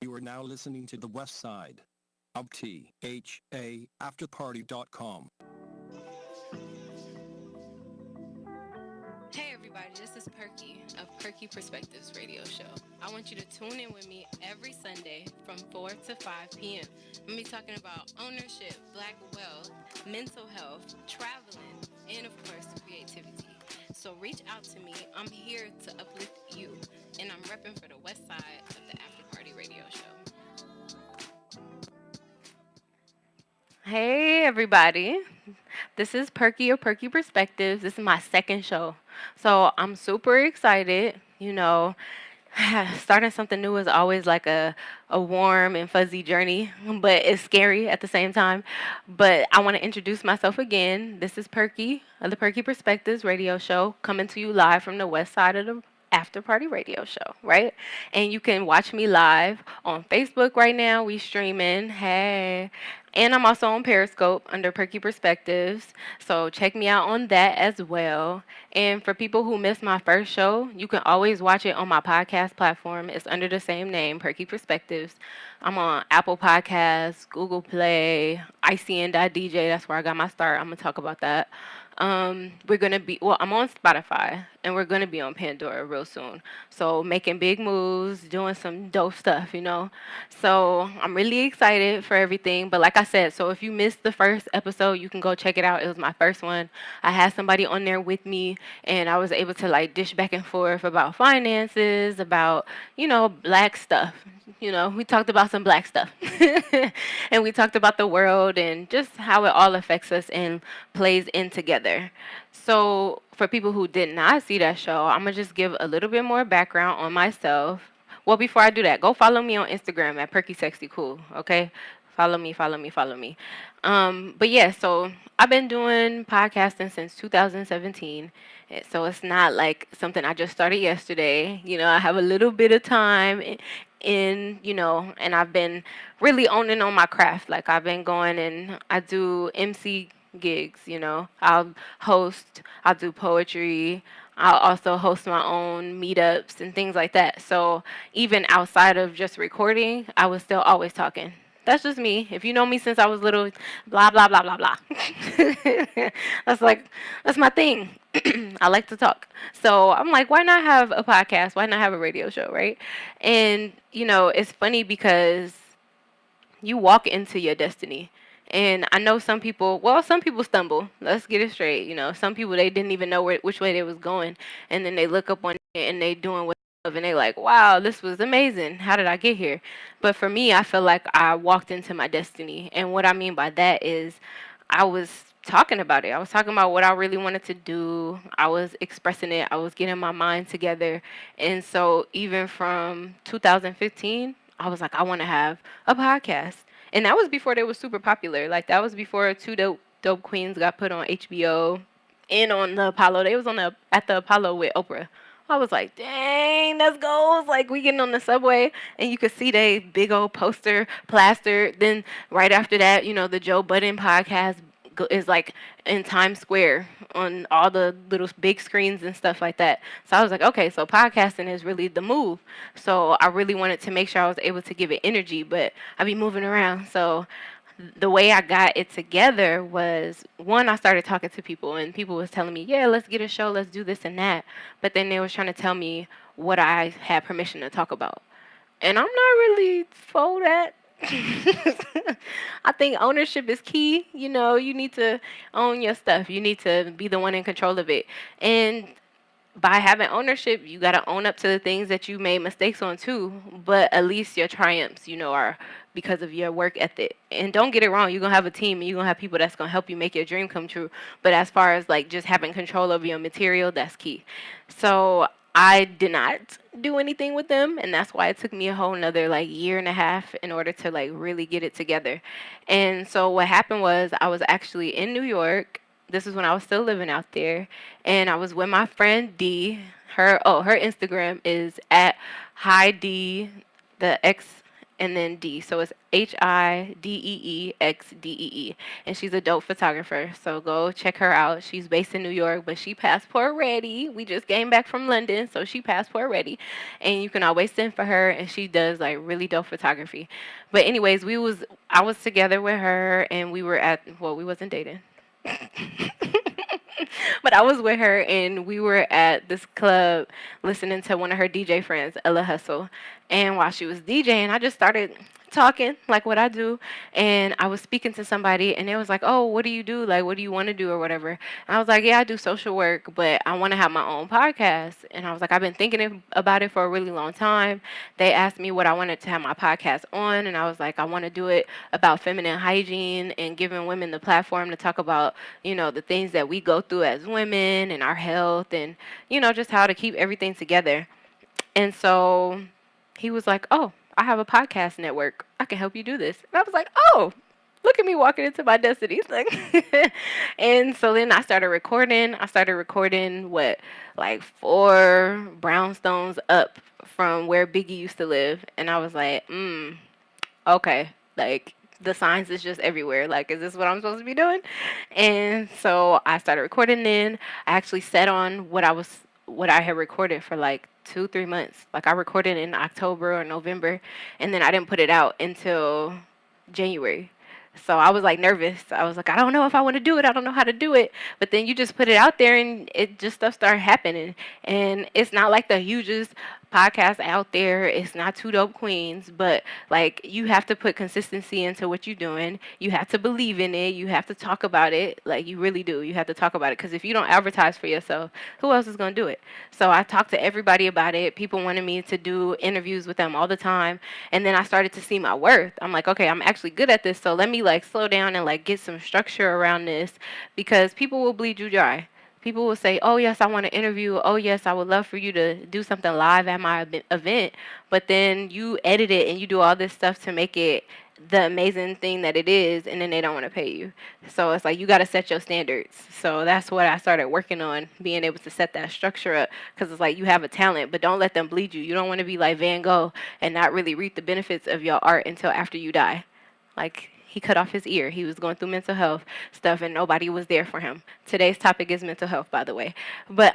You are now listening to the West Side of THA Afterparty.com. Hey everybody, this is Perky of Perky Perspectives radio show. I want you to tune in with me every Sunday from 4 to 5 p.m. We'll be talking about ownership, black wealth, mental health, traveling, and of course, creativity. So reach out to me. I'm here to uplift you, and I'm repping for the West Side of the After Party radio show. Hey everybody, this is Perky of Perky Perspectives. This is my second show. So I'm super excited. Starting something new is always like a warm and fuzzy journey, but it's scary at the same time. But I want to introduce myself again. This is Perky of the Perky Perspectives radio show, coming to you live from the west side of the After Party radio show, right? And you can watch me live on Facebook right now. We streaming. Hey. And I'm also on Periscope under Perky Perspectives. So check me out on that as well. And for people who missed my first show, you can always watch it on my podcast platform. It's under the same name, Perky Perspectives. I'm on Apple Podcasts, Google Play, ICN.DJ. That's where I got my start. I'm going to talk about that. We're going to be, I'm on Spotify, and we're going to be on Pandora real soon. So making big moves, doing some dope stuff, So I'm really excited for everything. But like I said, so if you missed the first episode, you can go check it out. It was my first one. I had somebody on there with me, and I was able to like dish back and forth about finances, about, black stuff. We talked about some black stuff. And we talked about the world and just how it all affects us and plays in together. So for people who did not see that show, I'm going to just give a little bit more background on myself. Well, before I do that, go follow me on Instagram at PerkySexyCool, okay? Follow me. But yeah, so I've been doing podcasting since 2017. So it's not like something I just started yesterday. I have a little bit of time and I've been really owning on my craft. Like I've been going and I do MC gigs, I'll host, I'll do poetry. I'll also host my own meetups and things like that. So even outside of just recording, I was still always talking. That's just me. If you know me since I was little, blah, blah, blah, blah, blah. That's my thing. I like to talk. So I'm like, why not have a podcast? Why not have a radio show, right? And, it's funny because you walk into your destiny. And I know some people stumble. Let's get it straight. Some people, they didn't even know which way they was going. And then they look up on it and they doing what and they like, wow, this was amazing. How did I get here? But for me, I feel like I walked into my destiny. And what I mean by that is I was talking about it. I was talking about what I really wanted to do. I was expressing it. I was getting my mind together. And so even from 2015, I was like, I want to have a podcast. And that was before they were super popular. Like that was before Two Dope Queens got put on HBO and on the Apollo. They was at the Apollo with Oprah. I was like, dang, let's go. It's like we getting on the subway and you could see they big old poster plastered. Then right after that, the Joe Budden podcast is like in Times Square on all the little big screens and stuff like that. So I was like, okay, so podcasting is really the move. So I really wanted to make sure I was able to give it energy, but I be moving around. So the way I got it together was, one, I started talking to people, and people was telling me, yeah, let's get a show, let's do this and that. But then they was trying to tell me what I had permission to talk about. And I'm not really for that. I think ownership is key. You need to own your stuff. You need to be the one in control of it. And by having ownership, you got to own up to the things that you made mistakes on too. But at least your triumphs, are because of your work ethic. And don't get it wrong, you're going to have a team and you're going to have people that's going to help you make your dream come true. But as far as like just having control over your material, that's key. So I did not do anything with them, and that's why it took me a whole nother like year and a half in order to like really get it together. And so what happened was I was actually in New York. This is when I was still living out there, and I was with my friend D. Her Instagram is at Hi D, the and then D. So it's HIDEEXDEE. And she's a dope photographer. So go check her out. She's based in New York, but she passport ready. We just came back from London, so she passport ready. And you can always send for her, and she does like really dope photography. But anyways, I was together with her, and we were we wasn't dating. But I was with her, and we were at this club listening to one of her DJ friends, Ella Hustle. And while she was DJing, I just started talking like what I do, and I was speaking to somebody, and it was like, oh, what do you do, like what do you want to do or whatever. And I was like, yeah, I do social work, but I want to have my own podcast. And I was like, I've been thinking about it for a really long time. They asked me what I wanted to have my podcast on, and I was like, I want to do it about feminine hygiene and giving women the platform to talk about, the things that we go through as women and our health, and just how to keep everything together. And so he was like, oh, I have a podcast network. I can help you do this. And I was like, oh, look at me walking into my destiny. Like, and so then I started recording. I started recording like 4 brownstones up from where Biggie used to live. And I was like, okay, like the signs is just everywhere. Like, is this what I'm supposed to be doing? And so I started recording. Then I actually set on what I had recorded for like 2-3 months. Like I recorded in October or November, and then I didn't put it out until January. So I was like nervous. I was like, I don't know if I want to do it. I don't know how to do it. But then you just put it out there, and it just stuff started happening. And it's not like the hugest podcast out there. It's not 2 dope queens, but like you have to put consistency into what you're doing. You have to believe in it. You have to talk about it. Like you really do. You have to talk about it, because if you don't advertise for yourself, who else is going to do it? So I talked to everybody about it. People wanted me to do interviews with them all the time. And then I started to see my worth. I'm like, okay, I'm actually good at this. So let me like slow down and like get some structure around this, because people will bleed you dry. People will say, oh, yes, I want to interview. Oh, yes, I would love for you to do something live at my event. But then you edit it and you do all this stuff to make it the amazing thing that it is, and then they don't want to pay you. So it's like you got to set your standards. So that's what I started working on, being able to set that structure up, because it's like you have a talent, but don't let them bleed you. You don't want to be like Van Gogh and not really reap the benefits of your art until after you die. Like, he cut off his ear. He was going through mental health stuff, and nobody was there for him. Today's topic is mental health, by the way. But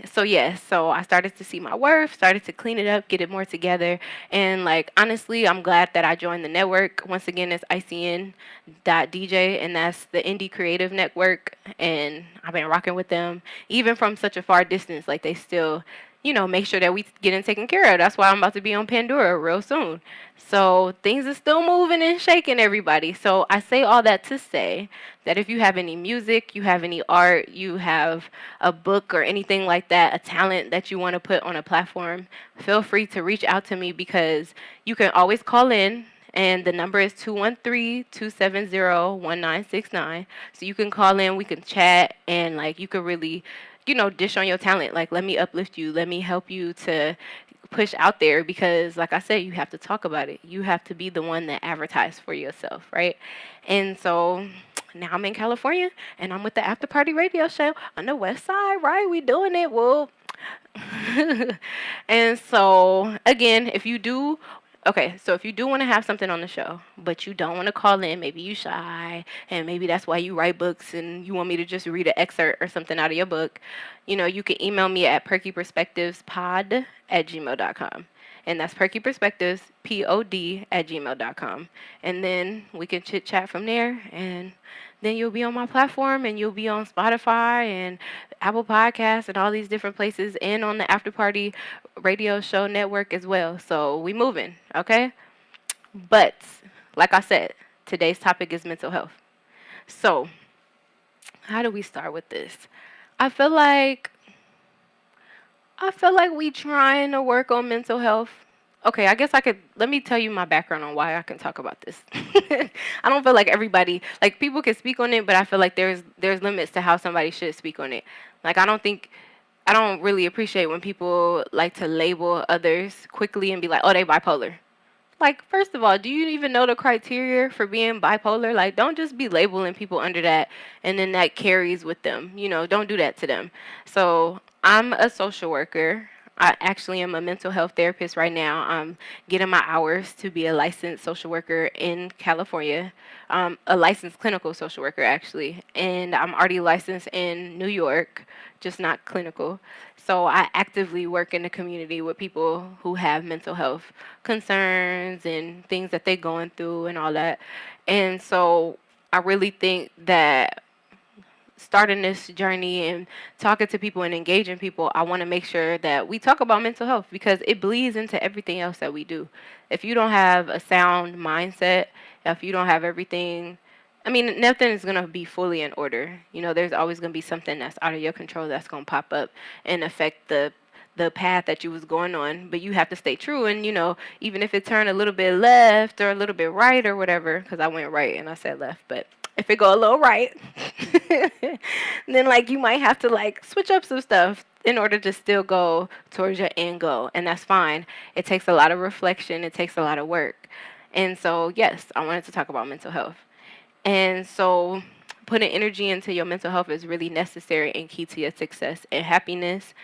so I started to see my worth, started to clean it up, get it more together. And like honestly, I'm glad that I joined the network. Once again, it's ICN.DJ, and that's the Indie Creative Network. And I've been rocking with them, even from such a far distance. Like they still make sure that we getting taken care of. That's why I'm about to be on Pandora real soon. So things are still moving and shaking, everybody. So I say all that to say that if you have any music, you have any art, you have a book or anything like that, a talent that you want to put on a platform, feel free to reach out to me, because you can always call in. And the number is 213-270-1969. So you can call in, we can chat, and like you can really dish on your talent. Like, let me uplift you. Let me help you to push out there, because like I said, you have to talk about it. You have to be the one that advertise for yourself, right? And so now I'm in California, and I'm with the After Party Radio Show on the West Side, right? We doing it. Well, and so again, if you do want to have something on the show, but you don't want to call in, maybe you shy, and maybe that's why you write books and you want me to just read an excerpt or something out of your book, you can email me at perkyperspectivespod@gmail.com. And that's perkyperspectivespod@gmail.com. And then we can chit chat from there, and then you'll be on my platform, and you'll be on Spotify and Apple Podcasts and all these different places, and on the After Party Radio Show Network as well. So we moving, okay? But like I said, today's topic is mental health. So how do we start with this? I feel like we trying to work on mental health. Okay, I guess let me tell you my background on why I can talk about this. I don't feel like everybody, like people can speak on it, but I feel like there's limits to how somebody should speak on it. Like I don't really appreciate when people like to label others quickly and be like, oh, they bipolar. Like, first of all, do you even know the criteria for being bipolar? Like, don't just be labeling people under that, and then that carries with them. Don't do that to them. So I'm a social worker. I actually am a mental health therapist right now. I'm getting my hours to be a licensed social worker in California, a licensed clinical social worker, actually. And I'm already licensed in New York, just not clinical. So I actively work in the community with people who have mental health concerns and things that they're going through and all that. And so I really think that starting this journey and talking to people and engaging people, I want to make sure that we talk about mental health because it bleeds into everything else that we do. If you don't have a sound mindset, if you don't have everything, I mean, nothing is going to be fully in order. You know, there's always going to be something that's out of your control that's going to pop up and affect the path that you was going on, but you have to stay true. And you know, even if it turned a little bit left or a little bit right or whatever, because I went right and I said left, but if it go a little right, then like you might have to like switch up some stuff in order to still go towards your end goal, and that's fine. It takes a lot of reflection. It takes a lot of work, and so yes, I wanted to talk about mental health, and so putting energy into your mental health is really necessary and key to your success and happiness.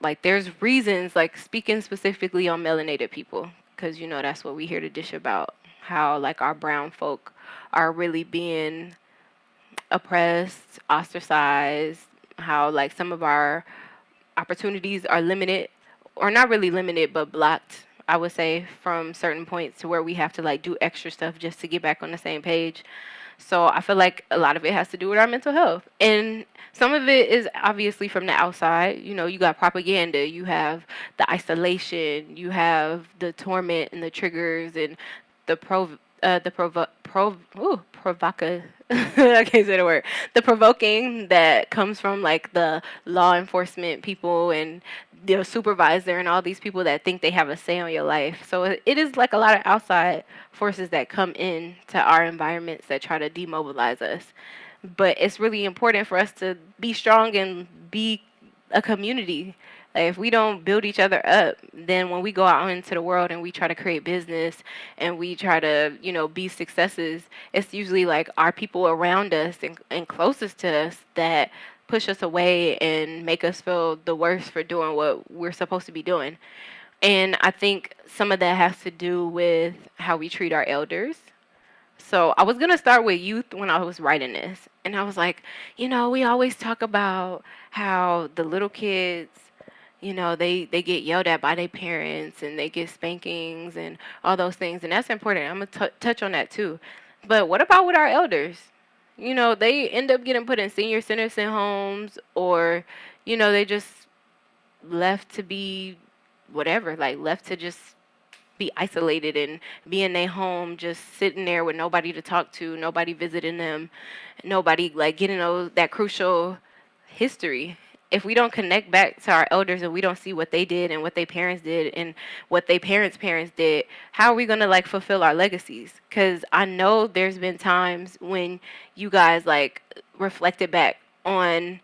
Like there's reasons, like speaking specifically on melanated people, because you know that's what we hear to dish about, how like our brown folk are really being oppressed, ostracized, how like some of our opportunities are limited, or not really limited but blocked, I would say, from certain points to where we have to like do extra stuff just to get back on the same page. So I feel like a lot of it has to do with our mental health. And some of it is obviously from the outside. You know, you got propaganda, you have the isolation, you have the torment and the triggers and the provoca I can't say the word. The provoking that comes from like the law enforcement people and the supervisor and all these people that think they have a say on your life. So it is like a lot of outside forces that come in to our environments that try to demobilize us. But it's really important for us to be strong and be a community. Like if we don't build each other up, then when we go out into the world and we try to create business and we try to, you know, be successes, it's usually like our people around us and closest to us that push us away and make us feel the worst for doing what we're supposed to be doing. And I think some of that has to do with how we treat our elders. So I was going to start with youth when I was writing this. And I was like, you know, we always talk about how the little kids, you know, they get yelled at by their parents and they get spankings and all those things. And that's important. I'm going to touch on that too. But what about with our elders? You know, they end up getting put in senior citizen homes, or, you know, they just left to be whatever, like left to just be isolated and be in their home, just sitting there with nobody to talk to, nobody visiting them, nobody like getting that crucial history. If we don't connect back to our elders and we don't see what they did and what their parents did and what their parents did, how are we going to like fulfill our legacies? Because I know there's been times when you guys like reflected back on,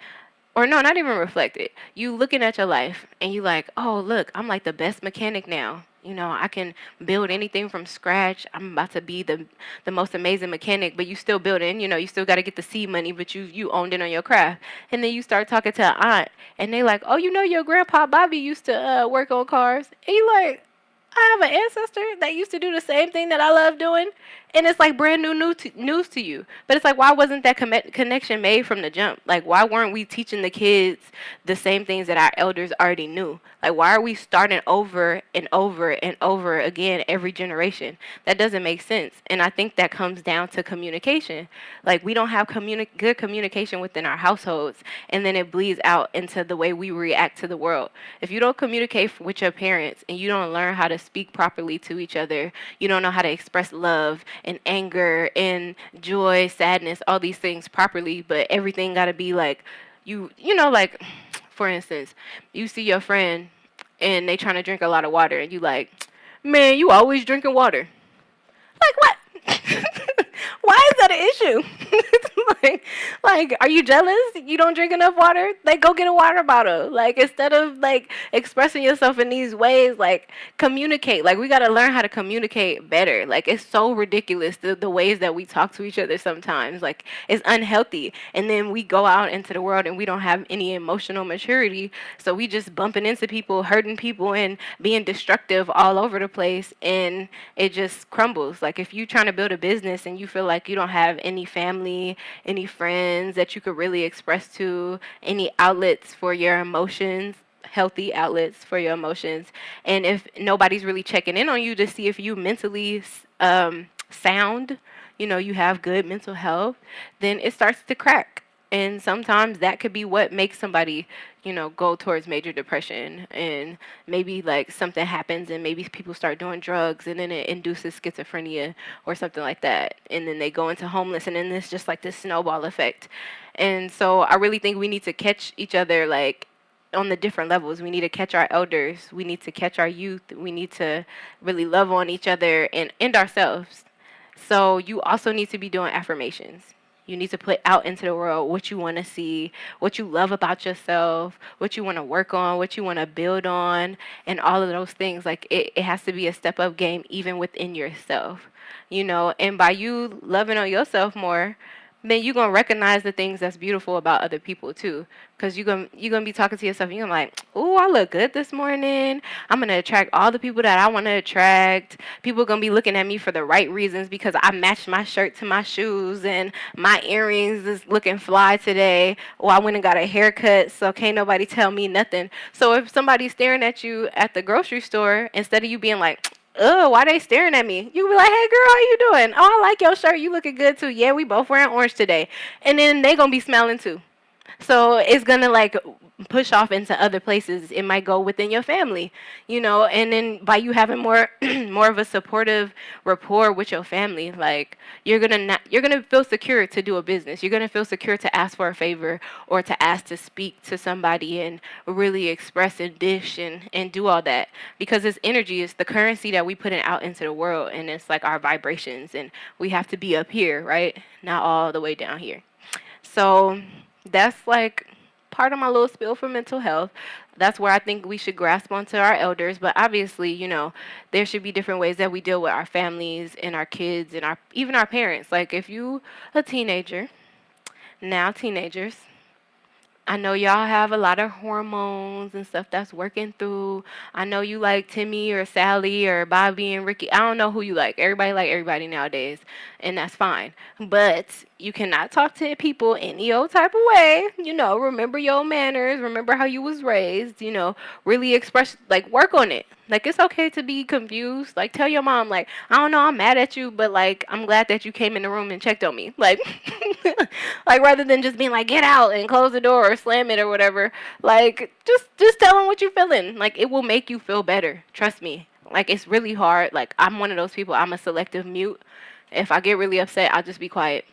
or no, not even reflected. You looking at your life and you like, oh, look, I'm like the best mechanic now. You know, I can build anything from scratch. I'm about to be the most amazing mechanic, but you still building. You know, you still got to get the seed money, but you owned it on your craft. And then you start talking to an aunt, and they like, oh, you know, your grandpa Bobby used to work on cars. And you like, I have an ancestor that used to do the same thing that I love doing, and it's like brand new news to you. But it's like, why wasn't that connection made from the jump? Like, why weren't we teaching the kids the same things that our elders already knew? Like, why are we starting over and over and over again every generation? That doesn't make sense. And I think that comes down to communication. Like, we don't have good communication within our households, and then it bleeds out into the way we react to the world. If you don't communicate with your parents and you don't learn how to speak properly to each other, you don't know how to express love and anger and joy, sadness, all these things properly, but everything got to be like, you know, like, for instance, you see your friend and they trying to drink a lot of water and you like, man, you always drinking water. Like, what? Why is that an issue? Like, are you jealous? You don't drink enough water? Like, go get a water bottle. Like, instead of like expressing yourself in these ways, like communicate. Like, we gotta learn how to communicate better. Like, it's so ridiculous the ways that we talk to each other sometimes. Like, it's unhealthy. And then we go out into the world and we don't have any emotional maturity. So we just bumping into people, hurting people, and being destructive all over the place. And it just crumbles. Like, if you're trying to build a business and you feel like you don't have any family, any friends that you could really express to, any outlets for your emotions, healthy outlets for your emotions, and if nobody's really checking in on you to see if you mentally sound, you have good mental health, then it starts to crack. And sometimes that could be what makes somebody, go towards major depression. And maybe like something happens and maybe people start doing drugs and then it induces schizophrenia or something like that. And then they go into homeless and then it's just like this snowball effect. And so I really think we need to catch each other like on the different levels. We need to catch our elders. We need to catch our youth. We need to really love on each other and ourselves. So you also need to be doing affirmations. You need to put out into the world what you want to see, what you love about yourself, what you want to work on, what you want to build on, and all of those things. Like, it has to be a step up game even within yourself, and by you loving on yourself more, then you're going to recognize the things that's beautiful about other people too. Because you're gonna be talking to yourself and you're like, oh, I look good this morning. I'm going to attract all the people that I want to attract. People are going to be looking at me for the right reasons because I matched my shirt to my shoes and my earrings is looking fly today. Or I went and got a haircut, so can't nobody tell me nothing. So if somebody's staring at you at the grocery store, instead of you being like, oh, why they staring at me? You be like, hey, girl, how you doing? Oh, I like your shirt. You looking good, too. Yeah, we both wearing orange today. And then they going to be smiling, too. So it's going to, like, push off into other places. It might go within your family, and then by you having more more of a supportive rapport with your family, like, you're going to feel secure to do a business. You're going to feel secure to ask for a favor or to ask to speak to somebody and really express and dish and do all that, because this energy is the currency that we put out into the world, and it's like our vibrations, and we have to be up here, right? Not all the way down here. So that's like part of my little spiel for mental health. That's where I think we should grasp onto our elders. But obviously, there should be different ways that we deal with our families and our kids and even our parents. Like, if you a teenager, now teenagers, I know y'all have a lot of hormones and stuff that's working through. I know you like Timmy or Sally or Bobby and Ricky. I don't know who you like. Everybody like everybody nowadays, and that's fine. But you cannot talk to people any old type of way. Remember your manners. Remember how you was raised. Really express, like, work on it. Like, it's okay to be confused. Like, tell your mom, like, I don't know, I'm mad at you, but, like, I'm glad that you came in the room and checked on me. Like, like, rather than just being like, get out and close the door or slam it or whatever. Like, just tell them what you're feeling. Like, it will make you feel better. Trust me. Like, it's really hard. Like, I'm one of those people. I'm a selective mute. If I get really upset, I'll just be quiet.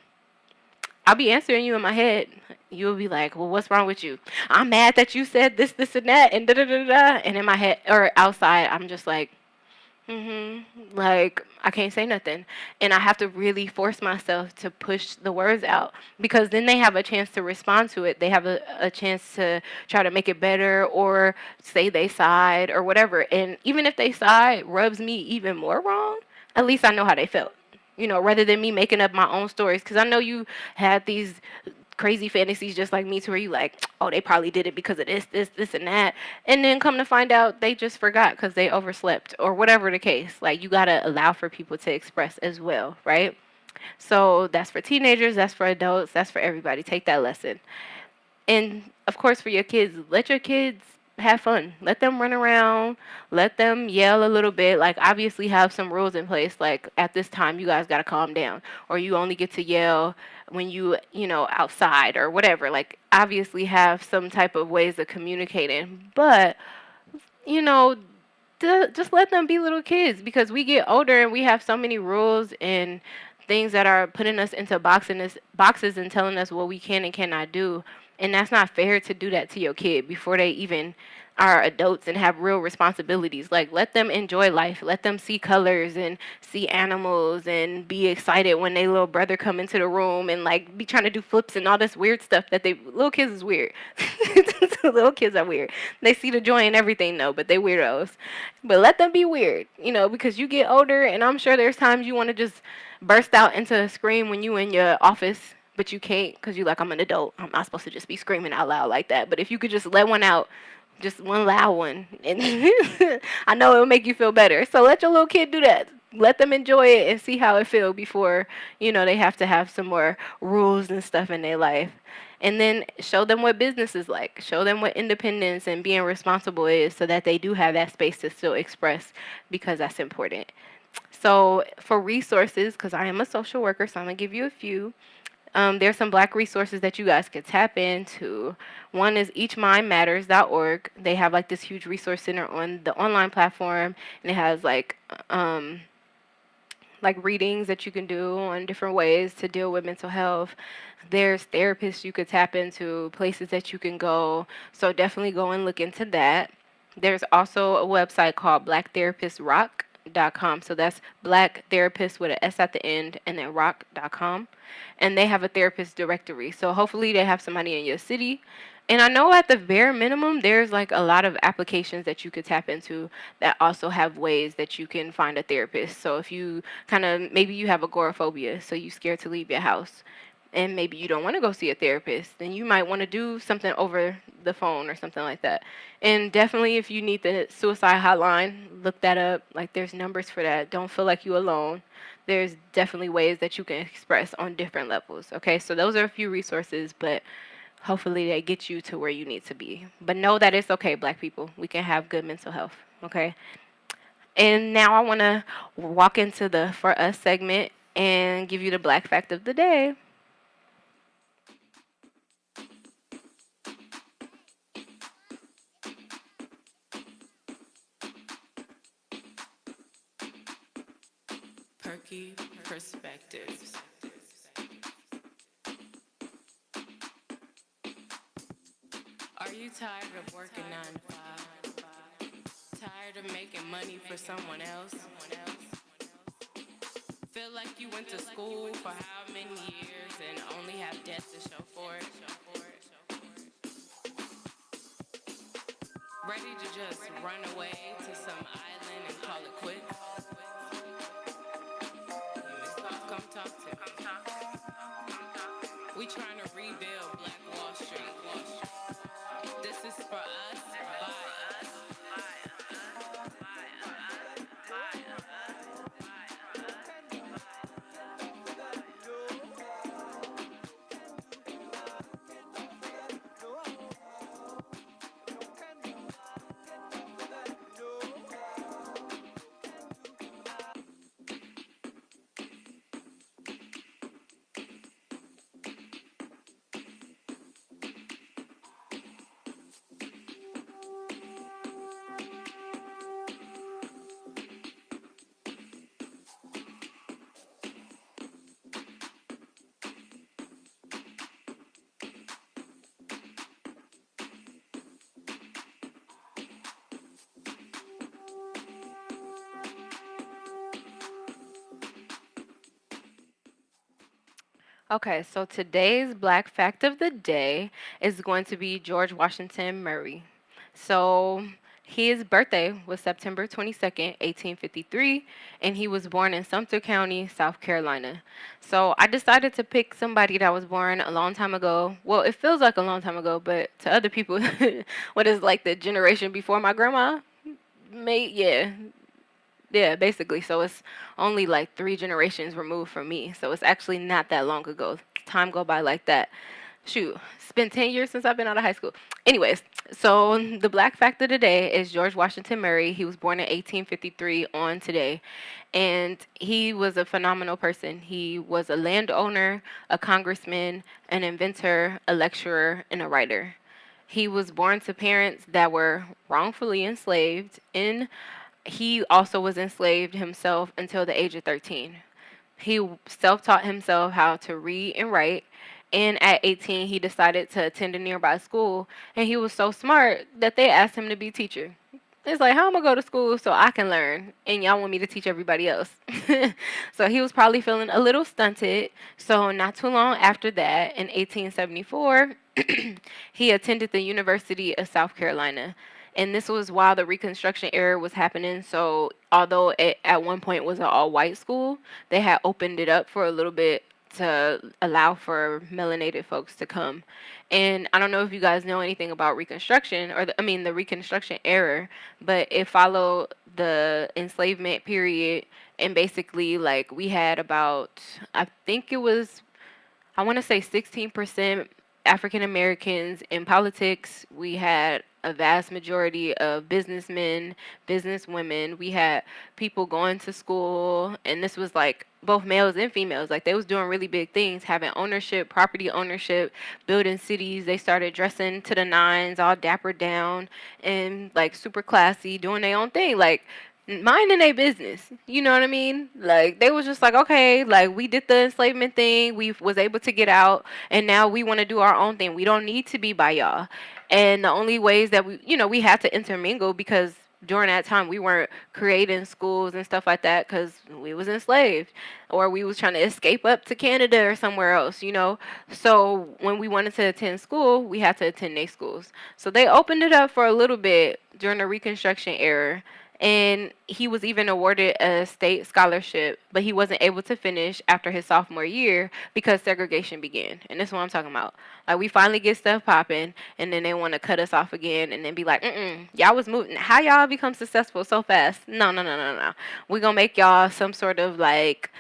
I'll be answering you in my head. You'll be like, well, what's wrong with you? I'm mad that you said this, this, and that, and da-da-da-da. And in my head, or outside, I'm just like, like, I can't say nothing. And I have to really force myself to push the words out, because then they have a chance to respond to it. They have a chance to try to make it better or say they side or whatever. And even if they side rubs me even more wrong, at least I know how they felt. Rather than me making up my own stories. Because I know you had these crazy fantasies just like me, to where you like, oh, they probably did it because of this, and that. And then come to find out they just forgot because they overslept or whatever the case. Like, you got to allow for people to express as well, right? So that's for teenagers. That's for adults. That's for everybody. Take that lesson. And, of course, for your kids, let your kids have fun. Let them run around. Let them yell a little bit. Like, obviously have some rules in place. Like, at this time, you guys got to calm down. Or you only get to yell when outside or whatever. Like, obviously have some type of ways of communicating. But, just let them be little kids, because we get older and we have so many rules and things that are putting us into boxes and telling us what we can and cannot do. And that's not fair to do that to your kid before they even are adults and have real responsibilities. Like, let them enjoy life. Let them see colors and see animals and be excited when their little brother come into the room and like be trying to do flips and all this weird stuff that they little kids is weird. Little kids are weird. They see the joy in everything though, but they weirdos. But let them be weird, because you get older, and I'm sure there's times you want to just burst out into a scream when you in your office, but you can't because you like, I'm an adult. I'm not supposed to just be screaming out loud like that. But if you could just let one out, just one loud one, and I know it'll make you feel better. So let your little kid do that. Let them enjoy it and see how it feels before, they have to have some more rules and stuff in their life. And then show them what business is like. Show them what independence and being responsible is so that they do have that space to still express, because that's important. So for resources, because I am a social worker, so I'm going to give you a few. There's some Black resources that you guys could tap into. One is eachmindmatters.org. They have like this huge resource center on the online platform, and it has like readings that you can do on different ways to deal with mental health. There's therapists you could tap into, places that you can go. So definitely go and look into that. There's also a website called blacktherapistrock.com. So that's Black Therapist with an S at the end and then rock.com. And they have a therapist directory. So hopefully they have somebody in your city. And I know at the bare minimum, there's like a lot of applications that you could tap into that also have ways that you can find a therapist. So if you maybe you have agoraphobia, so you're scared to leave your house, and maybe you don't want to go see a therapist, then you might want to do something over the phone or something like that. And definitely if you need the suicide hotline, look that up. Like, there's numbers for that. Don't feel like you're alone. There's definitely ways that you can express on different levels. Okay, so those are a few resources, but hopefully they get you to where you need to be. But know that it's okay, Black people. We can have good mental health, okay? And now I want to walk into the For Us segment and give you the Black fact of the day. Perky Perspectives. Are you tired of working 9 to 5? Tired of making money for someone else? Feel like you went to school for how many years and only have debt to show for it? Ready to just run away to some island and call it quits? Come talk to me. We trying to rebuild Black Wall Street. This is for us, by us. Okay, so today's Black fact of the day is going to be George Washington Murray. So his birthday was September 22nd, 1853, and he was born in Sumter County, South Carolina. So I decided to pick somebody that was born a long time ago. Well, it feels like a long time ago, but to other people, what is like the generation before my grandma? Yeah, basically. So it's only like 3 generations removed from me. So it's actually not that long ago. Time go by like that. Shoot, it's been 10 years since I've been out of high school. Anyways, so the Black fact of the day is George Washington Murray. He was born in 1853 on today. And he was a phenomenal person. He was a landowner, a congressman, an inventor, a lecturer, and a writer. He was born to parents that were wrongfully enslaved in he also was enslaved himself until the age of 13. He self-taught himself how to read and write, And at 18, he decided to attend a nearby school. And he was so smart that they asked him to be teacher. It's like, how am I going to go to school so I can learn? And y'all want me to teach everybody else. So he was probably feeling a little stunted. So not too long after that, in 1874, he attended the University of South Carolina. And this was while the Reconstruction era was happening. So although it at one point was an all-white school, they had opened it up for a little bit to allow for melanated folks to come. And I don't know if you guys know anything about Reconstruction, or the Reconstruction era, but it followed the enslavement period. And basically, like, we had about, I think it was, I want to say 16% African Americans in politics. We had a vast majority of businessmen, businesswomen. We had people going to school, and this was like both males and females. Like, they was doing really big things, having ownership, property ownership, building cities. They started dressing to the nines, all dapper down and like super classy, doing their own thing. Like, minding their business. You know what I mean? Like, they was just like, okay, like, we did the enslavement thing, we was able to get out, and now we want to do our own thing. We don't need to be by y'all. And the only ways that we had to intermingle, because during that time we weren't creating schools and stuff like that because we was enslaved, or we was trying to escape up to Canada or somewhere else. So when we wanted to attend school, we had to attend their schools. So they opened it up for a little bit during the Reconstruction era, and he was even awarded a state scholarship, but he wasn't able to finish after his sophomore year because segregation began. And this is what I'm talking about. Like, we finally get stuff popping, and then they want to cut us off again, and then be like, y'all was moving. How y'all become successful so fast? No, no, no, no, no. We're going to make y'all some sort of, like,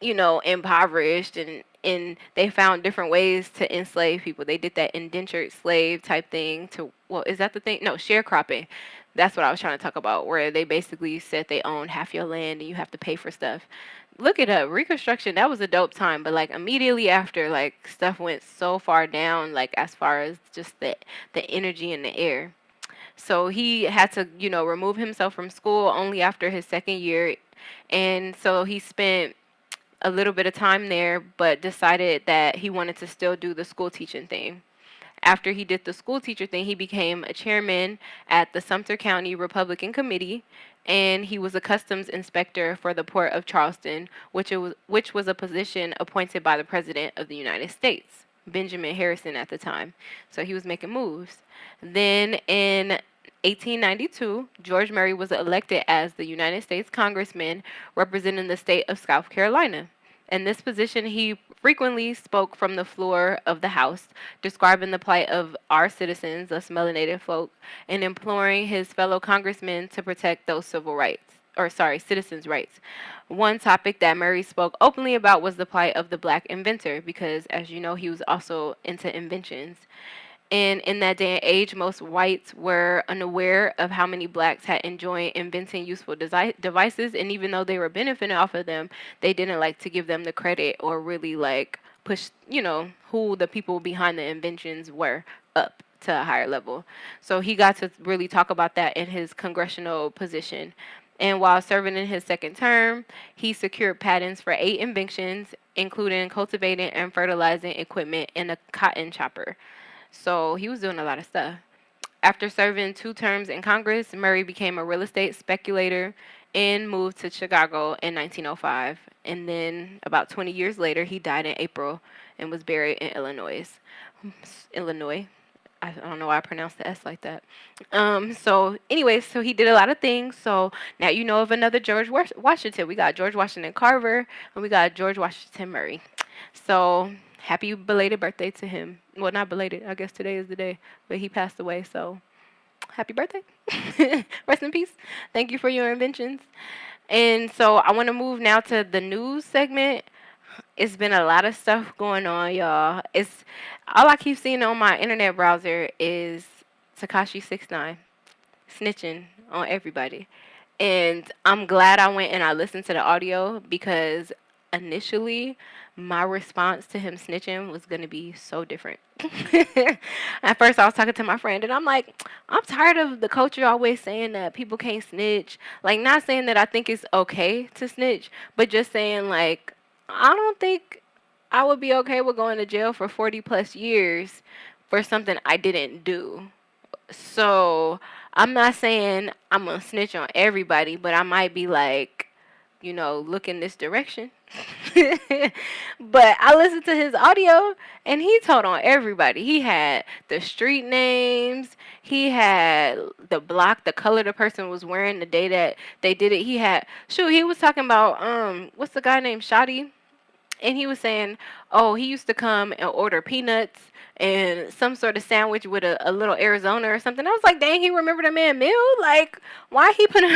impoverished, and they found different ways to enslave people. They did that indentured slave type thing is that the thing? No, sharecropping. That's what I was trying to talk about, where they basically said they own half your land and you have to pay for stuff. Look it up. Reconstruction, that was a dope time, but like immediately after, like, stuff went so far down, like as far as just the energy in the air. So he had to, remove himself from school only after his second year. And so he spent a little bit of time there, but decided that he wanted to still do the school teaching thing. After he did the school teacher thing, he became a chairman at the Sumter County Republican Committee, and he was a customs inspector for the Port of Charleston, which was a position appointed by the President of the United States, Benjamin Harrison, at the time. So he was making moves. Then in 1892, George Murray was elected as the United States Congressman representing the state of South Carolina. In this position, he frequently spoke from the floor of the House, describing the plight of our citizens, us melanated folk, and imploring his fellow congressmen to protect those citizens' rights. One topic that Murray spoke openly about was the plight of the black inventor, because, as you know, he was also into inventions. And in that day and age, most whites were unaware of how many blacks had enjoyed inventing useful devices. And even though they were benefiting off of them, they didn't like to give them the credit or really like push, who the people behind the inventions were up to a higher level. So he got to really talk about that in his congressional position. And while serving in his second term, he secured patents for 8 inventions, including cultivating and fertilizing equipment and a cotton chopper. So he was doing a lot of stuff. After serving 2 terms in Congress, Murray became a real estate speculator and moved to Chicago in 1905. And then about 20 years later, he died in April and was buried in Illinois. I don't know why I pronounced the S like that. So he did a lot of things. So now you know of another George Washington. We got George Washington Carver, and we got George Washington Murray. So happy belated birthday to him. Well, not belated. I guess today is the day, but he passed away. So happy birthday. Rest in peace. Thank you for your inventions. And so I want to move now to the news segment. It's been a lot of stuff going on, y'all. It's all I keep seeing on my internet browser is Tekashi 6ix9ine snitching on everybody. And I'm glad I went and I listened to the audio, because initially my response to him snitching was going to be so different. At first I was talking to my friend and I'm like, I'm tired of the culture always saying that people can't snitch. Like, not saying that I think it's okay to snitch, but just saying, like, I don't think I would be okay with going to jail for 40 plus years for something I didn't do. So I'm not saying I'm gonna snitch on everybody, but I might be like, look in this direction. But I listened to his audio and he told on everybody. He had the street names, he had the block, the color the person was wearing the day that they did it. He was talking about what's the guy named Shotty? And he was saying, oh, he used to come and order peanuts and some sort of sandwich with a little Arizona or something. I was like, dang, he remembered a man meal? Like, why he putting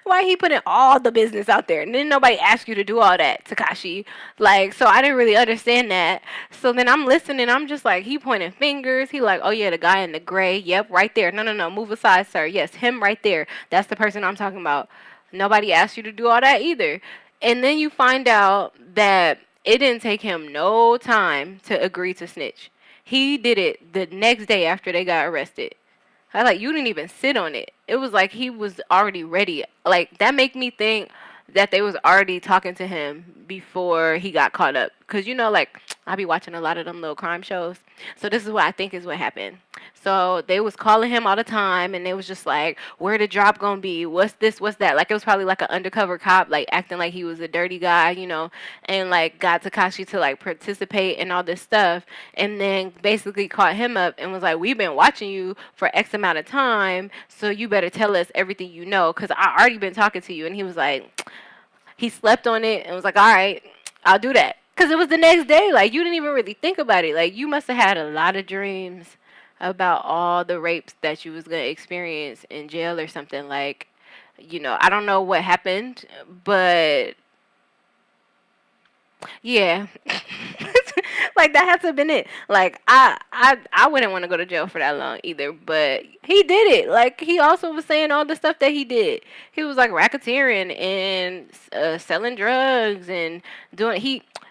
why he putting all the business out there? And then nobody asked you to do all that, Takashi. Like, so I didn't really understand that. So then I'm listening, I'm just like, he pointing fingers. He like, oh yeah, the guy in the gray. Yep, right there. No, move aside, sir. Yes, him right there. That's the person I'm talking about. Nobody asked you to do all that either. And then you find out that it didn't take him no time to agree to snitch. He did it the next day after they got arrested. I was like, you didn't even sit on it. It was like he was already ready. Like, that make me think that they was already talking to him before he got caught up. Because, like, I be watching a lot of them little crime shows. So this is what I think is what happened. So they was calling him all the time, and they was just like, where the drop gonna be? What's this? What's that? Like, it was probably like an undercover cop, like, acting like he was a dirty guy, and, like, got Takashi to, like, participate in all this stuff, and then basically caught him up and was like, we've been watching you for X amount of time, so you better tell us everything you know, because I already been talking to you. And he was like, he slept on it and was like, all right, I'll do that. Because it was the next day. Like, you didn't even really think about it. Like, you must have had a lot of dreams about all the rapes that you was going to experience in jail or something. Like, I don't know what happened, but yeah. Like, that had to have been it. Like, I wouldn't want to go to jail for that long either, but he did it. Like, he also was saying all the stuff that he did. He was like racketeering and selling drugs and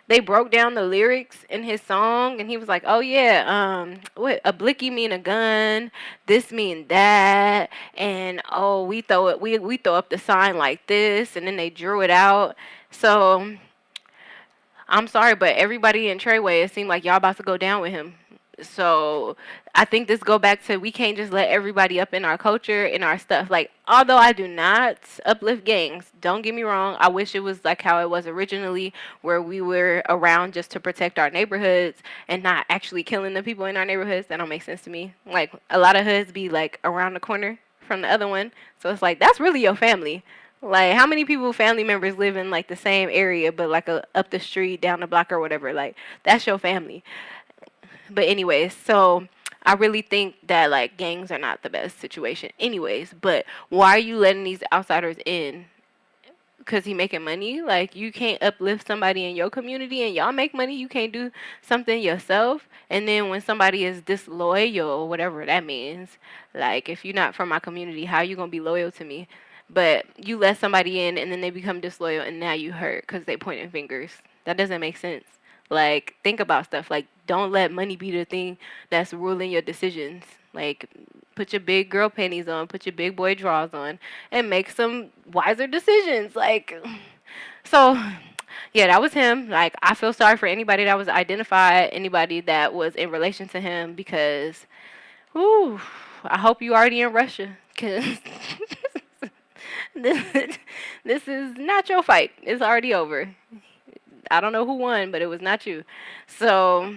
they broke down the lyrics in his song, and he was like, oh yeah, what a blicky mean a gun, this mean that, and oh, we throw up the sign like this, and then they drew it out. So I'm sorry, but everybody in Treyway, it seemed like y'all about to go down with him. So I think this go back to, we can't just let everybody up in our culture, in our stuff. Like, although I do not uplift gangs, don't get me wrong, I wish it was like how it was originally, where we were around just to protect our neighborhoods and not actually killing the people in our neighborhoods. That don't make sense to me. Like, a lot of hoods be like around the corner from the other one. So it's like, that's really your family. Like, how many people, family members, live in like the same area, but like up the street, down the block, or whatever? Like, that's your family. But anyways, so I really think that like gangs are not the best situation, anyways. But why are you letting these outsiders in? Because he making money? Like, you can't uplift somebody in your community and y'all make money. You can't do something yourself. And then when somebody is disloyal, whatever that means, like, if you're not from my community, how are you gonna be loyal to me? But you let somebody in and then they become disloyal and now you hurt because they pointing fingers. That doesn't make sense. Like, think about stuff. Like, don't let money be the thing that's ruling your decisions. Like, put your big girl panties on, put your big boy drawers on, and make some wiser decisions. Like, so, yeah, that was him. Like, I feel sorry for anybody that was identified, anybody that was in relation to him, because, whew, I hope you already in Russia, because this is not your fight. It's already over. I don't know who won, but it was not you. So,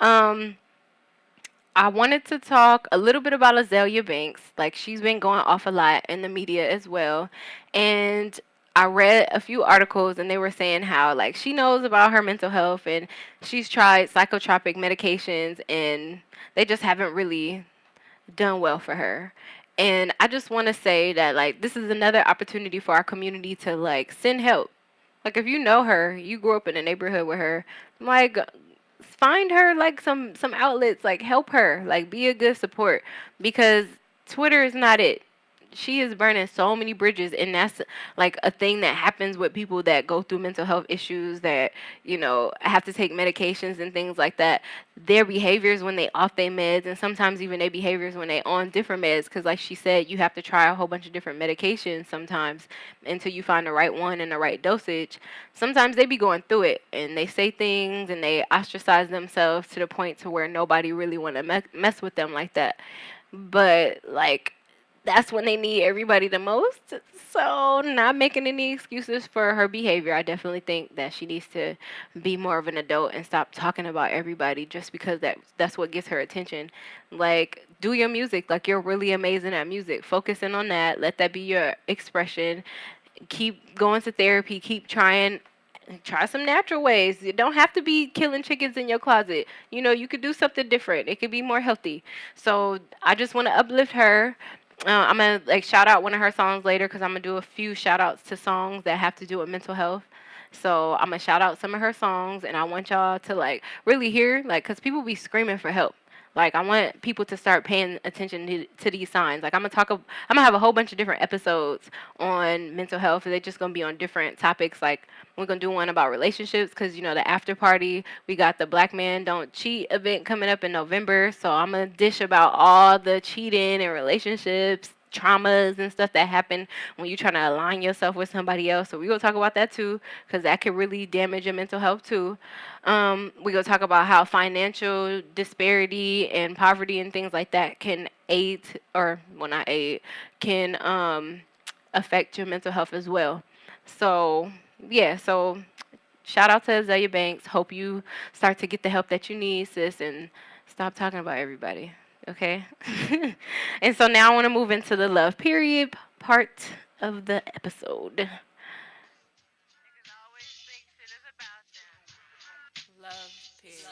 I wanted to talk a little bit about Azalea Banks. Like, she's been going off a lot in the media as well. And I read a few articles, and they were saying how, like, she knows about her mental health, and she's tried psychotropic medications, and they just haven't really done well for her. And I just want to say that, like, this is another opportunity for our community to, like, send help. Like, if you know her, you grew up in a neighborhood with her, like, find her, like, some outlets, like, help her, like, be a good support, because Twitter is not it. she is burning so many bridges, and that's like a thing that happens with people that go through mental health issues, that have to take medications and things like that. Their behaviors when they off their meds, and sometimes even their behaviors when they on different meds, because like she said, you have to try a whole bunch of different medications sometimes until you find the right one and the right dosage. Sometimes they be going through it, and they say things and they ostracize themselves to the point to where nobody really want to mess with them like that. But like, that's when they need everybody the most. So, not making any excuses for her behavior. I definitely think that she needs to be more of an adult and stop talking about everybody just because that's what gets her attention. Like, do your music. Like, you're really amazing at music. Focus in on that. Let that be your expression. Keep going to therapy. Keep trying. Try some natural ways. You don't have to be killing chickens in your closet. You could do something different. It could be more healthy. So I just want to uplift her. I'm gonna like shout out one of her songs later, because I'm gonna do a few shout outs to songs that have to do with mental health. So I'm gonna shout out some of her songs, and I want y'all to like really hear, like, because people be screaming for help. Like, I want people to start paying attention to these signs. Like, I'm gonna have a whole bunch of different episodes on mental health. They're just gonna be on different topics. Like, we're gonna do one about relationships, because the after party. We got the Black Man Don't Cheat event coming up in November. So I'm gonna dish about all the cheating and relationships, traumas and stuff that happen when you're trying to align yourself with somebody else. So we gonna talk about that too, because that could really damage your mental health too. We gonna talk about how financial disparity and poverty and things like that can aid, or well, not aid, can affect your mental health as well. So yeah, so shout out to Azalea Banks. Hope you start to get the help that you need, sis, and stop talking about everybody. Okay? And so now I want to move into the love period part of the episode. Love, period.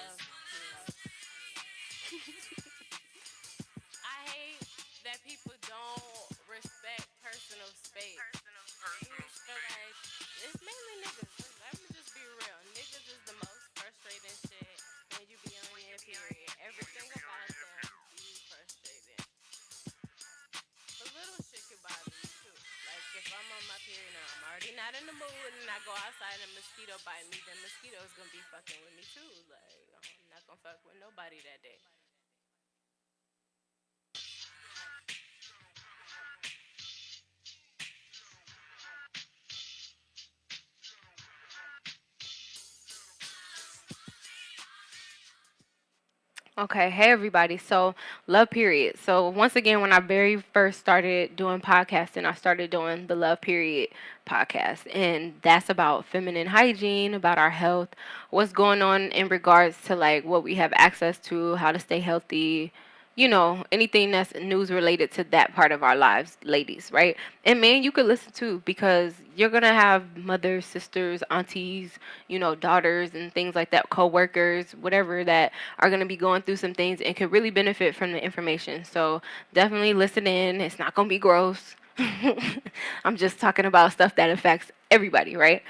I hate that people don't respect personal space. So like, it's mainly niggas. Let me just be real. Niggas is the most frustrating shit when you be on your period. Everything about them be frustrating. A little shit can bother you too. Like if I'm on my period and I'm already not in the mood and I go outside and a mosquito bite me, then mosquito's gonna be fucking with me too. Like I'm not gonna fuck with nobody that day. Okay, hey everybody. So, love period. So, once again, when I very first started doing podcasting, I started doing the love period podcast, and that's about feminine hygiene, about our health, what's going on in regards to like what we have access to, how to stay healthy, anything that's news related to that part of our lives, ladies, right? And man, you could listen to, because you're gonna have mothers, sisters, aunties, daughters and things like that, co-workers, whatever, that are gonna be going through some things and could really benefit from the information. So definitely listen in. It's not gonna be gross. I'm just talking about stuff that affects everybody, right?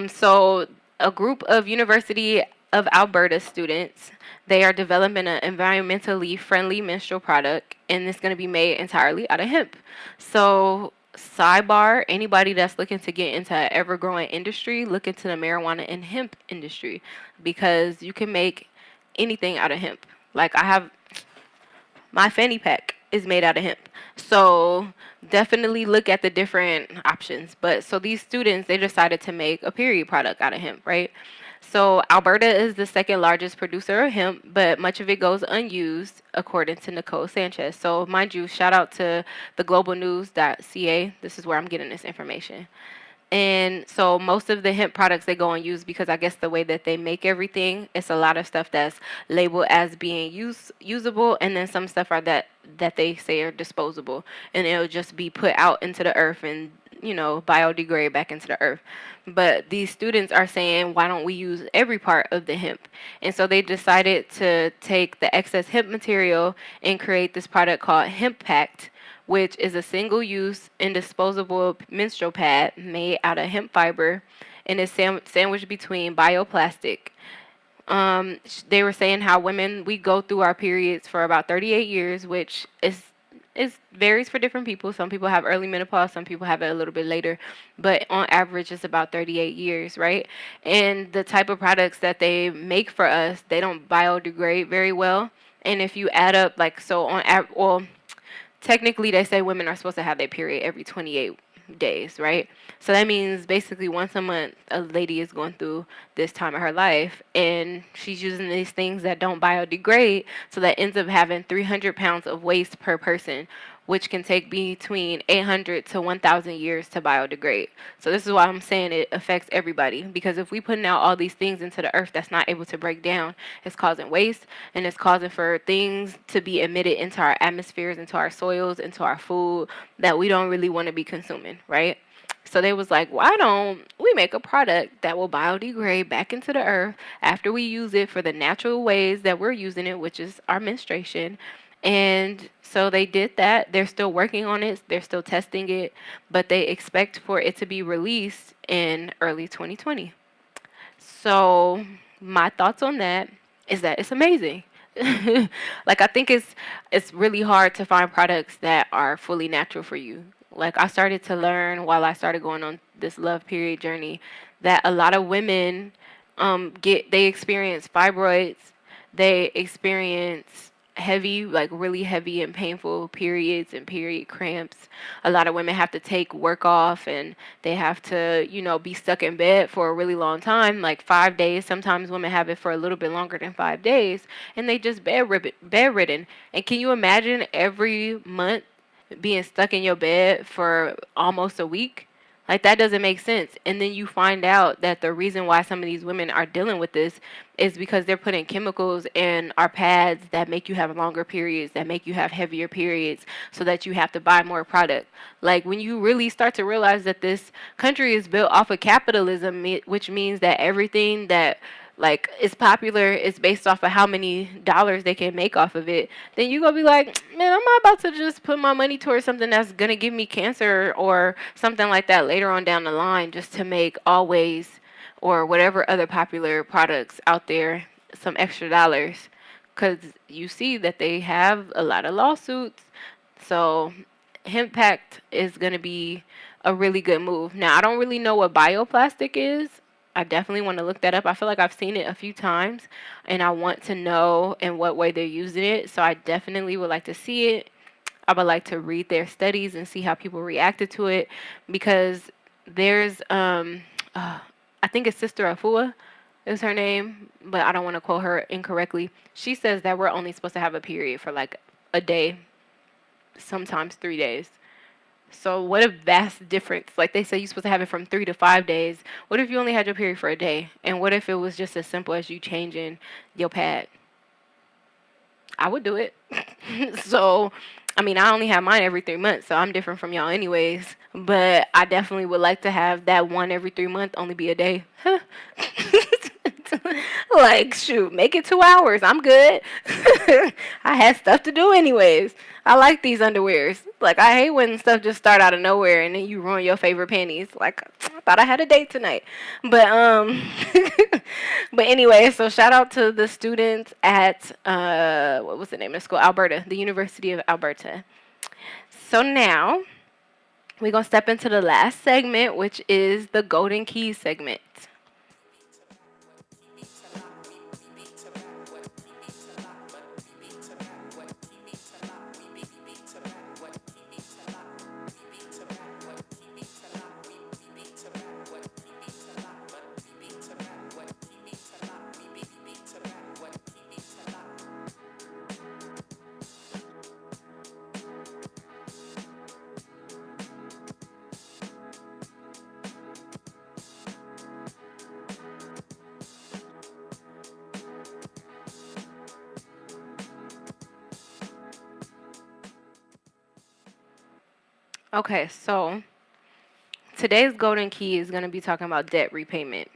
So a group of University of Alberta students, they are developing an environmentally friendly menstrual product, and it's going to be made entirely out of hemp. So, sidebar, anybody that's looking to get into an ever-growing industry, look into the marijuana and hemp industry, because you can make anything out of hemp. Like I have my fanny pack is made out of hemp. So definitely look at the different options. But so these students, they decided to make a period product out of hemp, right? So Alberta is the second largest producer of hemp, but much of it goes unused, according to Nicole Sanchez. So mind you, shout out to the globalnews.ca. This is where I'm getting this information. And so most of the hemp products they go and use, because I guess the way that they make everything, it's a lot of stuff that's labeled as being usable, and then some stuff are that they say are disposable, and it'll just be put out into the earth and biodegrade back into the earth. But these students are saying, why don't we use every part of the hemp? And so they decided to take the excess hemp material and create this product called Hemp Pact, which is a single-use and disposable menstrual pad made out of hemp fiber and is sandwiched between bioplastic. They were saying how women, we go through our periods for about 38 years, which is It varies for different people. Some people have early menopause, some people have it a little bit later, but on average, it's about 38 years, right? And the type of products that they make for us, they don't biodegrade very well. And if you add up, like, so well, technically they say women are supposed to have their period every 28 days, right? So that means basically once a month a lady is going through this time of her life and she's using these things that don't biodegrade, so that ends up having 300 pounds of waste per person, which can take between 800 to 1,000 years to biodegrade. So this is why I'm saying it affects everybody, because if we putting out all these things into the earth that's not able to break down, it's causing waste, and it's causing for things to be emitted into our atmospheres, into our soils, into our food that we don't really want to be consuming, right? So they was like, why don't we make a product that will biodegrade back into the earth after we use it for the natural ways that we're using it, which is our menstruation. And so they did that. They're still working on it. They're still testing it, but they expect for it to be released in early 2020. So my thoughts on that is that it's amazing. Like, I think it's really hard to find products that are fully natural for you. Like, I started to learn while I started going on this love period journey that a lot of women they experience fibroids, they experience heavy, like really heavy and painful periods and period cramps. A lot of women have to take work off, and they have to, be stuck in bed for a really long time, like 5 days. Sometimes women have it for a little bit longer than 5 days, and they just bedridden. And can you imagine every month being stuck in your bed for almost a week? Like, that doesn't make sense. And then you find out that the reason why some of these women are dealing with this is because they're putting chemicals in our pads that make you have longer periods, that make you have heavier periods, so that you have to buy more product. Like, when you really start to realize that this country is built off of capitalism, which means that everything that like is popular is based off of how many dollars they can make off of it, then you gonna be like, man, I'm not about to just put my money towards something that's gonna give me cancer or something like that later on down the line, just to make Always or whatever other popular products out there some extra dollars. Because you see that they have a lot of lawsuits. So hemp pact is going to be a really good move. Now, I don't really know what bioplastic is. I definitely want to look that up. I feel like I've seen it a few times, and I want to know in what way they're using it. So I definitely would like to see it. I would like to read their studies and see how people reacted to it, because there's I think it's Sister Afua is her name, but I don't want to quote her incorrectly. She says that we're only supposed to have a period for like a day, sometimes 3 days. So what a vast difference. Like, they say you're supposed to have it from 3 to 5 days. What if you only had your period for a day? And what if it was just as simple as you changing your pad? I would do it. So, I mean, I only have mine every 3 months, so I'm different from y'all anyways. But I definitely would like to have that one every 3 months only be a day. Like, shoot, make it 2 hours. I'm good. I had stuff to do anyways. I like these underwears. Like, I hate when stuff just start out of nowhere and then you ruin your favorite panties. Like, I thought I had a date tonight. But but anyway, so shout out to the students at what was the name of the school? Alberta, the University of Alberta. So now we're gonna step into the last segment, which is the Golden Keys segment. Okay, so today's golden key is going to be talking about debt repayment.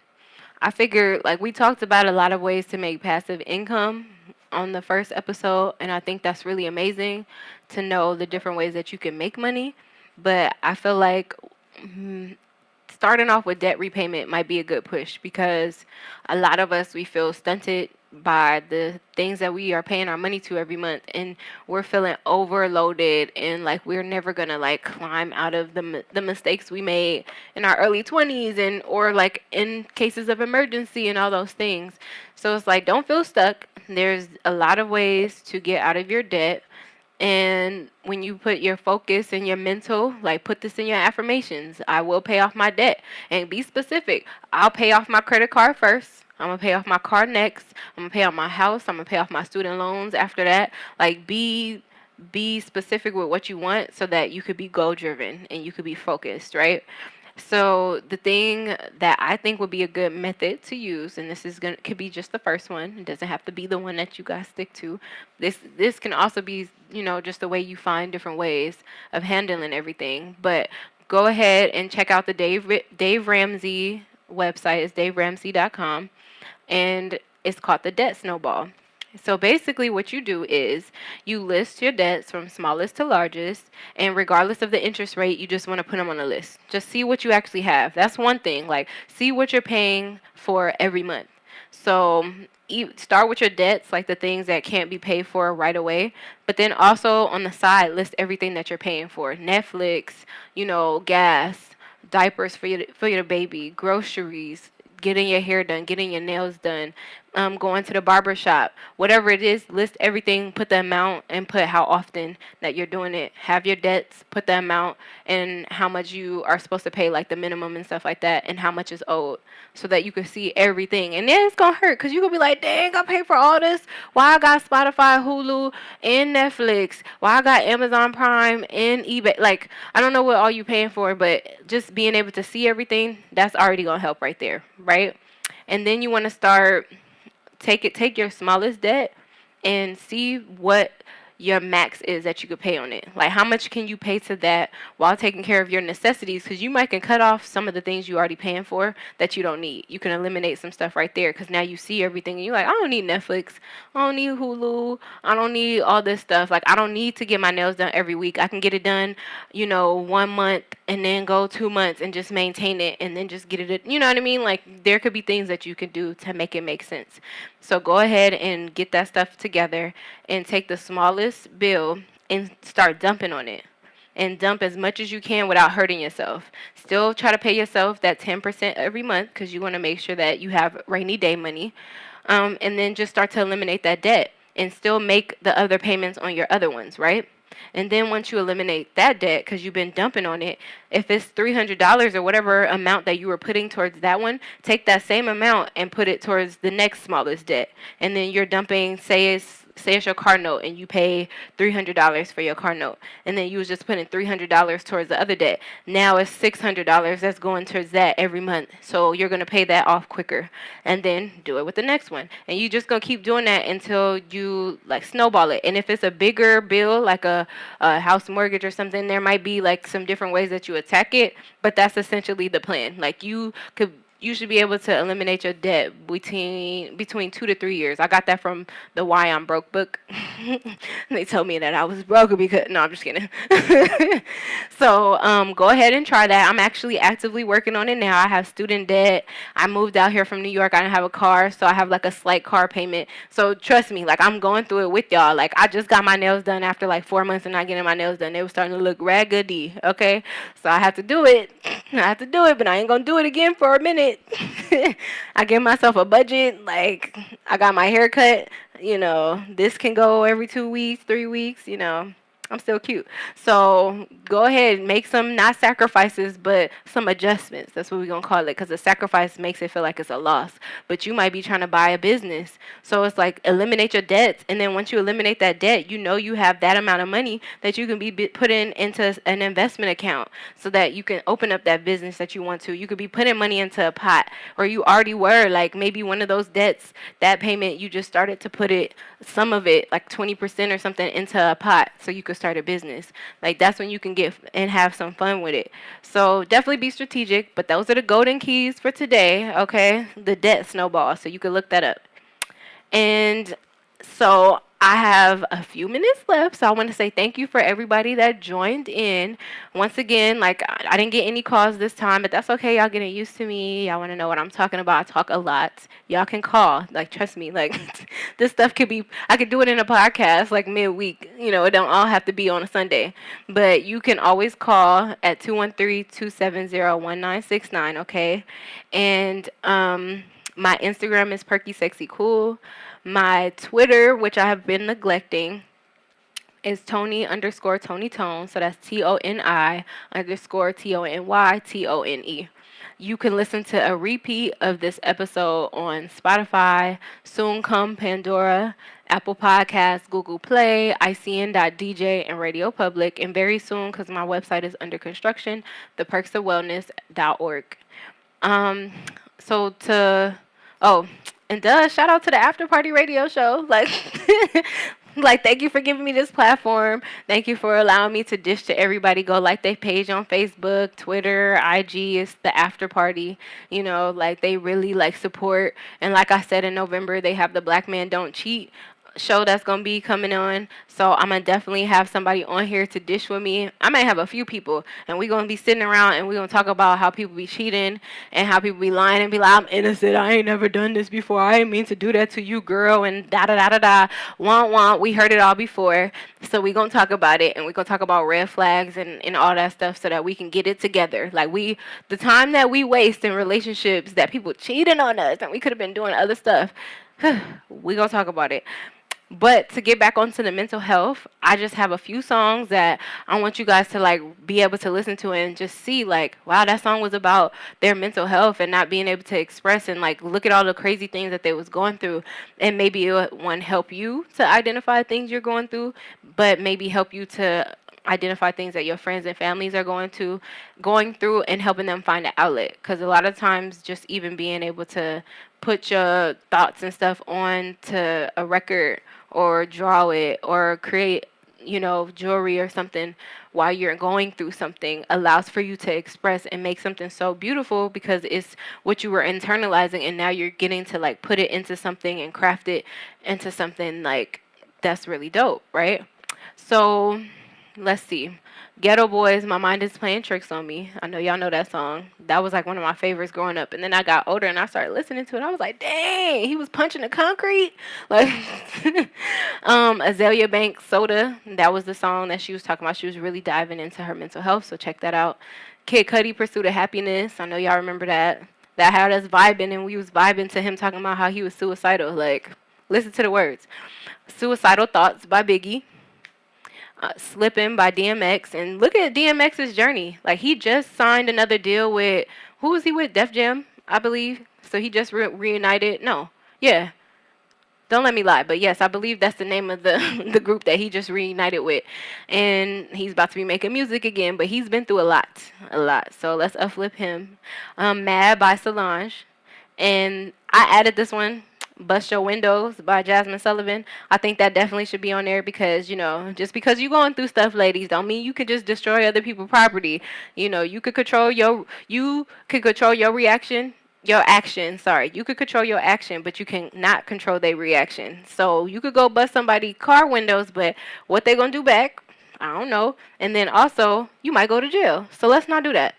I figured, like, we talked about a lot of ways to make passive income on the first episode, and I think that's really amazing to know the different ways that you can make money. But I feel like starting off with debt repayment might be a good push, because a lot of us, we feel stunted by the things that we are paying our money to every month, and we're feeling overloaded and like we're never gonna like climb out of the mistakes we made in our early 20s, and or like in cases of emergency and all those things. So it's like, don't feel stuck. There's a lot of ways to get out of your debt. And when you put your focus and your mental, like put this in your affirmations, I will pay off my debt. And be specific. I'll pay off my credit card first. I'm going to pay off my car next. I'm going to pay off my house. I'm going to pay off my student loans after that. Like be specific with what you want so that you could be goal driven and you could be focused, right? So the thing that I think would be a good method to use, and this is gonna could be just the first one. It doesn't have to be the one that you guys stick to. This can also be, just the way you find different ways of handling everything. But go ahead and check out the Dave Ramsey website. It's daveramsey.com, and it's called the Debt Snowball. So basically what you do is you list your debts from smallest to largest, and regardless of the interest rate, you just want to put them on a list. Just see what you actually have. That's one thing. Like, see what you're paying for every month. So start with your debts, like the things that can't be paid for right away, but then also on the side, list everything that you're paying for. Netflix, gas, diapers for your baby, groceries, getting your hair done, getting your nails done, going to the barber shop, whatever it is, list everything, put the amount, and put how often that you're doing it. Have your debts, put the amount, and how much you are supposed to pay, like the minimum and stuff like that, and how much is owed, so that you can see everything. And then it's going to hurt, because you're going to be like, dang, I paid for all this. Why I got Spotify, Hulu, and Netflix? Why I got Amazon Prime and eBay? Like, I don't know what all you paying for, but just being able to see everything, that's already going to help right there, right? And then you want to start, take your smallest debt and see what your max is that you could pay on it. Like, how much can you pay to that while taking care of your necessities? Because you might can cut off some of the things you already paying for that you don't need. You can eliminate some stuff right there, because now you see everything and you're like, I don't need Netflix, I don't need Hulu, I don't need all this stuff. Like, I don't need to get my nails done every week. I can get it done 1 month and then go 2 months and just maintain it and then just get it, you know what I mean? Like, there could be things that you can do to make it make sense. So go ahead and get that stuff together and take the smallest bill and start dumping on it. And dump as much as you can without hurting yourself. Still try to pay yourself that 10% every month, because you want to make sure that you have rainy day money. And then just start to eliminate that debt and still make the other payments on your other ones, right? And then once you eliminate that debt, because you've been dumping on it, if it's $300 or whatever amount that you were putting towards that one, take that same amount and put it towards the next smallest debt. And then you're dumping, say it's your car note, and you pay $300 for your car note, and then you was just putting $300 towards the other debt. Now it's $600 that's going towards that every month. So you're going to pay that off quicker, and then do it with the next one. And you just going to keep doing that until you like snowball it. And if it's a bigger bill, like a house mortgage or something, there might be like some different ways that you attack it, but that's essentially the plan. Like, you should be able to eliminate your debt between 2 to 3 years. I got that from the Why I'm Broke book. They told me that I was broke because, no, I'm just kidding. So go ahead and try that. I'm actually actively working on it now. I have student debt. I moved out here from New York. I didn't have a car, so I have like a slight car payment. So trust me, like, I'm going through it with y'all. Like, I just got my nails done after like 4 months of not getting my nails done. They were starting to look raggedy, okay? So I have to do it. But I ain't going to do it again for a minute. I give myself a budget. Like, I got my hair cut. This can go every 2 weeks, 3 weeks. I'm still cute. So go ahead, make some, not sacrifices, but some adjustments. That's what we're going to call it, because a sacrifice makes it feel like it's a loss. But you might be trying to buy a business. So it's like, eliminate your debts. And then once you eliminate that debt, you have that amount of money that you can be putting into an investment account so that you can open up that business that you want to. You could be putting money into a pot, or you already were. Like, maybe one of those debts, that payment, you just started to put some of it, like 20% or something, into a pot so you could start a business. Like, that's when you can get and have some fun with it. So definitely be strategic, but those are the golden keys for today, okay? The debt snowball, so you can look that up. And so I have a few minutes left, so I want to say thank you for everybody that joined in. Once again, like I didn't get any calls this time, but that's okay. Y'all getting used to me. Y'all want to know what I'm talking about. I talk a lot. Y'all can call. Like trust me. Like this stuff could be. I could do it in a podcast like midweek. You know, it don't all have to be on a Sunday. But you can always call at 213-270-1969. Okay, and my Instagram is Perky Sexy Cool. My Twitter, which I have been neglecting, is Tony Tone. So that's TONI_TONY. You can listen to a repeat of this episode on Spotify, soon come Pandora, Apple Podcasts, Google Play, ICN.DJ, and Radio Public. And very soon, because my website is under construction, theperksofwellness.org. Um, so to oh, and shout out to the After Party Radio Show. Like, like thank you for giving me this platform. Thank you for allowing me to dish to everybody. Go like their page on Facebook, Twitter, IG. It's the After Party. You know, like they really like support. And like I said in November, they have the Black Man Don't Cheat show that's gonna be coming on. So I'm gonna definitely have somebody on here to dish with me. I might have a few people, and we're gonna be sitting around and we're gonna talk about how people be cheating and how people be lying and be like, I'm innocent, I ain't never done this before, I ain't mean to do that to you, girl, and da da da da da. Want. We heard it all before. So we're gonna talk about it, and we're gonna talk about red flags and all that stuff so that we can get it together. Like the time that we waste in relationships that people cheating on us and we could have been doing other stuff. We gonna talk about it. But to get back onto the mental health, I just have a few songs that I want you guys to like be able to listen to and just see like, wow, that song was about their mental health and not being able to express and like look at all the crazy things that they was going through, and maybe it would, one, help you to identify things you're going through, but maybe help you to identify things that your friends and families are going through and helping them find an outlet. Because a lot of times just even being able to put your thoughts and stuff on to a record or draw it or create, you know, jewelry or something while you're going through something allows for you to express and make something so beautiful, because it's what you were internalizing and now you're getting to like put it into something and craft it into something like that's really dope, right? So let's see. Ghetto Boys, My Mind is Playing Tricks on Me. I know y'all know that song. That was like one of my favorites growing up. And then I got older and I started listening to it. I was like, dang, he was punching the concrete. Like, Azalea Banks, Soda. That was the song that she was talking about. She was really diving into her mental health. So check that out. Kid Cudi, Pursuit of Happiness. I know y'all remember that. That had us vibing, and we was vibing to him talking about how he was suicidal. Like, listen to the words. Suicidal Thoughts by Biggie. Slipping by DMX, and look at DMX's journey. Like he just signed another deal with, who was he with? Def Jam, I believe. So he just reunited. No, yeah. Don't let me lie, but yes, I believe that's the name of the the group that he just reunited with, and he's about to be making music again. But he's been through a lot. So let's uplift him. Mad by Solange, and I added this one. Bust Your Windows by Jasmine Sullivan. I think that definitely should be on there because, you know, just because you're going through stuff, ladies, don't mean you can just destroy other people's property. You know, you could control your reaction, your action. Sorry, you could control your action, but you can not control their reaction. So you could go bust somebody's car windows, but what they gonna do back, I don't know. And then also, you might go to jail. So let's not do that.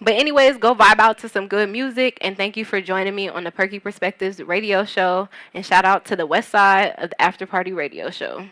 But anyways, go vibe out to some good music, and thank you for joining me on the Perky Perspectives radio show, and shout out to the West Side of the After Party Radio Show.